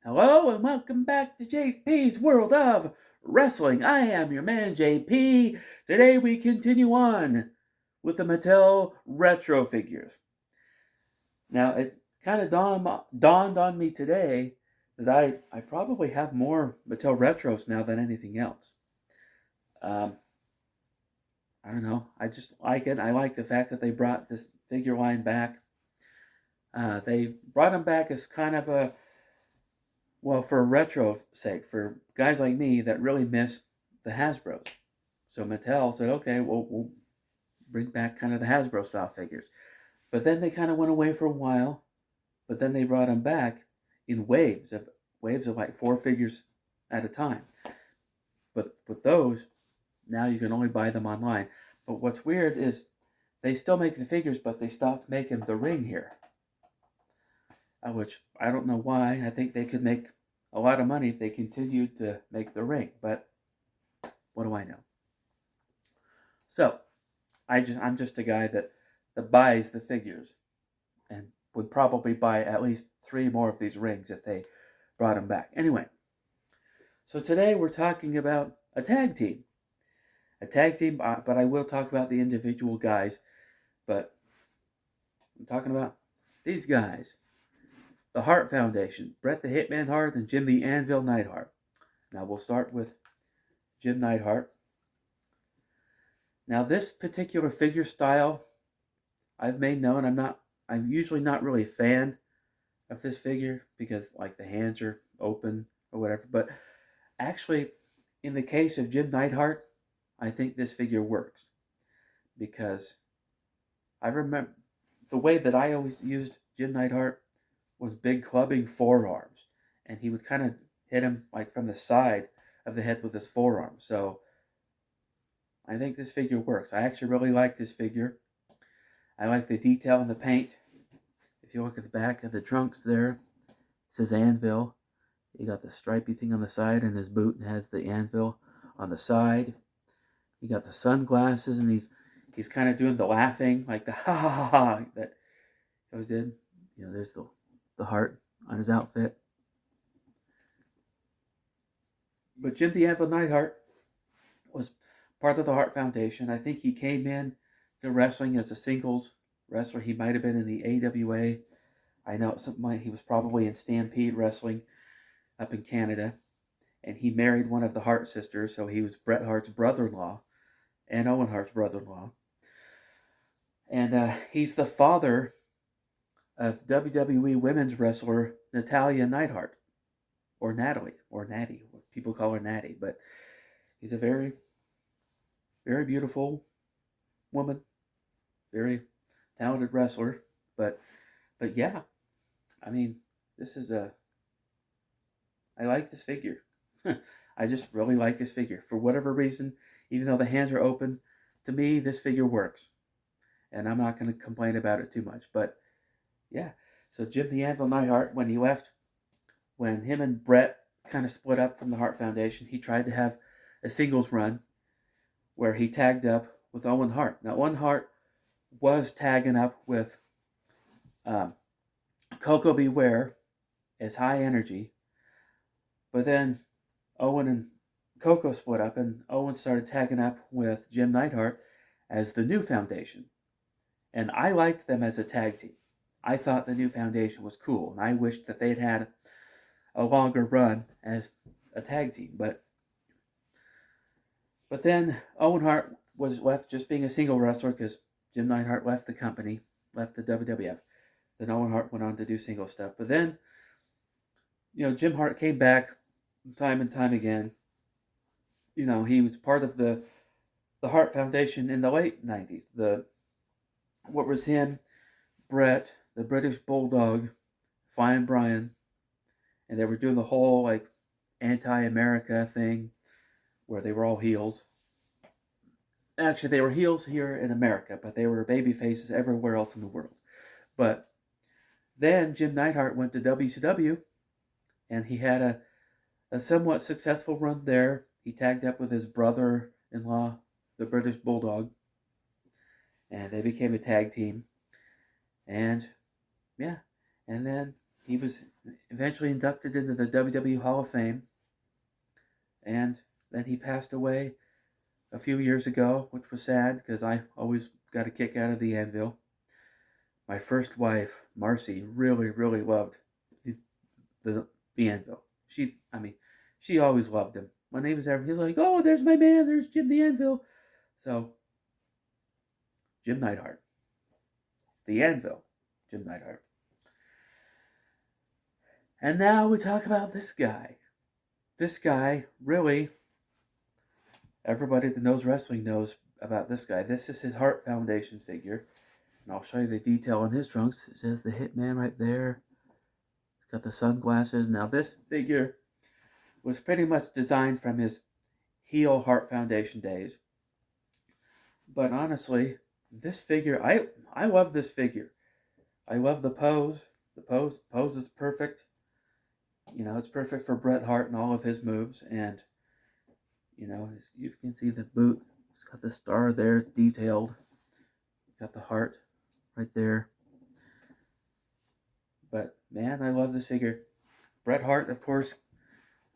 Hello and welcome back to J.P.'s World of Wrestling. I am your man J.P. Today we continue on with the Mattel retro figures. Now it kind of dawned on me today that I probably have more Mattel retros now than anything else. Um, I don't know. I just like it. I like the fact that they brought this figure line back. They brought them back as kind of a for retro sake, for guys like me that really miss the Hasbros. So Mattel said, okay, well, we'll bring back kind of the Hasbro style figures. But then they kind of went away for a while, but then they brought them back in waves of like four figures at a time. But with those, now you can only buy them online. But what's weird is they still make the figures, but they stopped making the ring here. Which I don't know why. I think they could make a lot of money if they continued to make the ring, but what do I know? So I'm just a guy that buys the figures and would probably buy at least 3 more of these rings if they brought them back. Anyway, so today we're talking about a tag team. A tag team, but I will talk about the individual guys. But I'm talking about these guys. The Hart Foundation, Bret the Hitman Hart and Jim the Anvil Neidhart. Now we'll start with Jim Neidhart. Now this particular figure style I've made known. I'm usually not really a fan of this figure because like the hands are open or whatever. But actually, in the case of Jim Neidhart, I think this figure works because I remember the way that I always used Jim Neidhart was big clubbing forearms, and he would kind of hit him like from the side of the head with his forearm. So I think this figure works. I actually really like this figure. I like the detail in the paint. If you look at the back of the trunks there, it says Anvil. You got the stripy thing on the side, and his boot has the anvil on the side. You got the sunglasses, and he's kind of doing the laughing, like the ha ha ha ha that he always did. There's the heart on his outfit. But Jim the Anvil Neidhart was part of the Hart Foundation. I think he came in to wrestling as a singles wrestler. He might have been in the AWA. I know he was probably in Stampede Wrestling up in Canada. And he married one of the Hart sisters, so he was Bret Hart's brother-in-law and Owen Hart's brother-in-law. And he's the father of WWE women's wrestler Natalya Neidhart, or Natalie, or Natty. People call her Natty, but he's a very, very beautiful woman, very talented wrestler. But yeah, I mean, I like this figure. I just really like this figure. For whatever reason, even though the hands are open, to me, this figure works. And I'm not going to complain about it too much. But yeah, so Jim the Anvil Neidhart, when he left, when him and Bret kind of split up from the Hart Foundation, he tried to have a singles run where he tagged up with Owen Hart. Now, Owen Hart was tagging up with Coco Beware as High Energy, but then Owen and Coco split up, and Owen started tagging up with Jim Neidhart as the New Foundation. And I liked them as a tag team. I thought the New Foundation was cool, and I wished that they'd had a longer run as a tag team. But then Owen Hart was left just being a single wrestler because Jim Neidhart left the company, left the WWF. Then Owen Hart went on to do single stuff. But then, Jim Hart came back time and time again. He was part of the Hart Foundation in the late 90s. What was him, Bret, the British Bulldog, Flying Brian, and they were doing the whole like anti-America thing where they were all heels. Actually, they were heels here in America, but they were baby faces everywhere else in the world. But then Jim Neidhart went to WCW, and he had a somewhat successful run there. He tagged up with his brother-in-law, the British Bulldog, and they became a tag team. And yeah, and then he was eventually inducted into the WWE Hall of Fame, and then he passed away a few years ago, which was sad because I always got a kick out of the Anvil. My first wife, Marcy, really, really loved the, the Anvil. She always loved him. When he was there, he was like, "Oh, there's my man, there's Jim the Anvil." So, Jim Neidhart. The Anvil, Jim Neidhart. And now we talk about this guy. This guy, really, everybody that knows wrestling knows about this guy. This is his Hart Foundation figure. And I'll show you the detail on his trunks. It says the Hitman right there. He's got the sunglasses. Now this figure was pretty much designed from his heel Hart Foundation days. But honestly, this figure, I love this figure. I love the pose. The pose is perfect. You know, it's perfect for Bret Hart and all of his moves. And, you know, you can see the boot. It's got the star there. It's detailed. It's got the heart right there. But, man, I love this figure. Bret Hart, of course,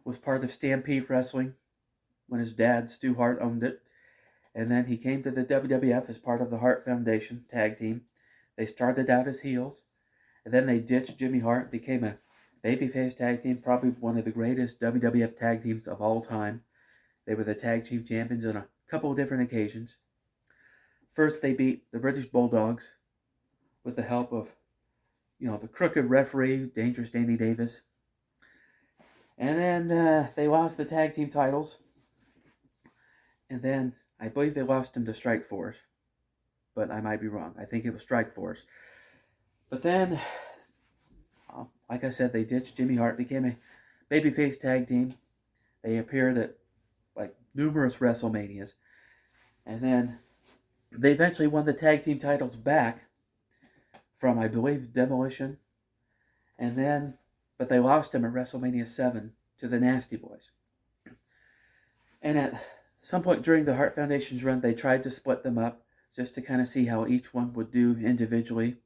was part of Stampede Wrestling when his dad, Stu Hart, owned it. And then he came to the WWF as part of the Hart Foundation tag team. They started out as heels. And then they ditched Jimmy Hart and became a babyface tag team, probably one of the greatest WWF tag teams of all time. They were the tag team champions on a couple of different occasions. First, they beat the British Bulldogs with the help of, you know, the crooked referee, Dangerous Danny Davis. And then they lost the tag team titles. And then I believe they lost them to Strike Force. But I might be wrong. I think it was Strike Force. But then, like I said, they ditched Jimmy Hart, became a babyface tag team. They appeared at like numerous WrestleManias. And then they eventually won the tag team titles back from, I believe, Demolition. And then, but they lost them at WrestleMania 7 to the Nasty Boys. And at some point during the Hart Foundation's run, they tried to split them up just to kind of see how each one would do individually.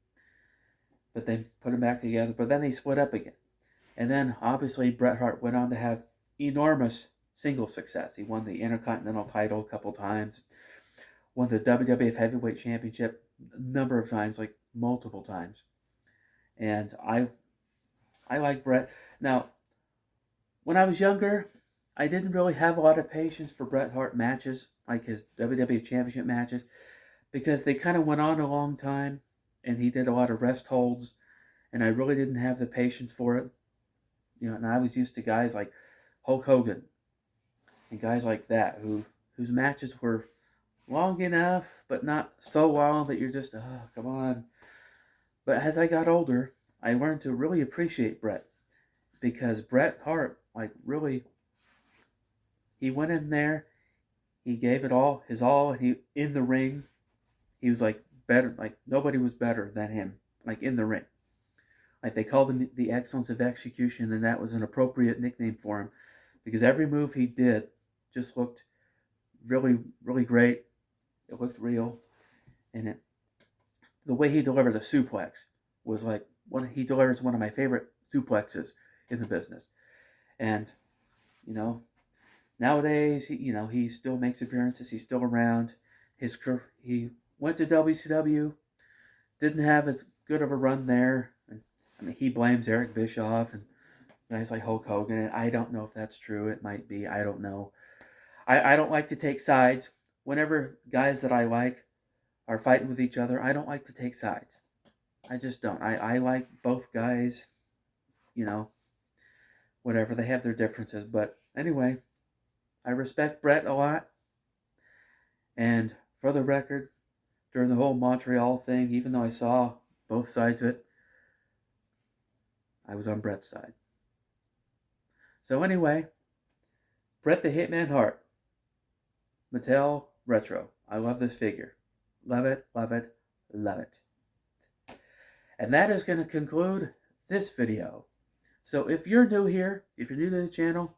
But they put them back together. But then they split up again. And then, obviously, Bret Hart went on to have enormous single success. He won the Intercontinental title a couple times. Won the WWF Heavyweight Championship a number of times, like multiple times. And I like Bret. Now, when I was younger, I didn't really have a lot of patience for Bret Hart matches, like his WWF Championship matches, because they kind of went on a long time, and he did a lot of rest holds, and I really didn't have the patience for it. You know, and I was used to guys like Hulk Hogan and guys like that whose matches were long enough, but not so long that you're just, oh, come on. But as I got older, I learned to really appreciate Bret, because Bret Hart, like, really, he went in there, he gave it all, his all, he in the ring, he was like better, like nobody was better than him, like in the ring. Like they called him the excellence of execution, and that was an appropriate nickname for him, because every move he did just looked really, really great. It looked real, and the way he delivered a suplex was like he delivers one of my favorite suplexes in the business. And you know, nowadays he still makes appearances. He's still around. He went to WCW, didn't have as good of a run there. And, I mean, he blames Eric Bischoff and guys like Hulk Hogan. And I don't know if that's true. It might be. I don't know. I don't like to take sides. Whenever guys that I like are fighting with each other, I don't like to take sides. I just don't. I like both guys, you know, whatever. They have their differences. But anyway, I respect Bret a lot. And for the record, during the whole Montreal thing, even though I saw both sides of it, I was on Bret's side. So anyway, Bret the Hitman Hart, Mattel Retro. I love this figure. Love it, love it, love it. And that is going to conclude this video. So if you're new here, if you're new to the channel,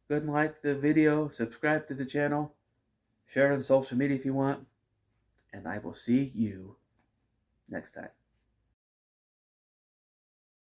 go ahead and like the video, subscribe to the channel, share it on social media if you want, and I will see you next time.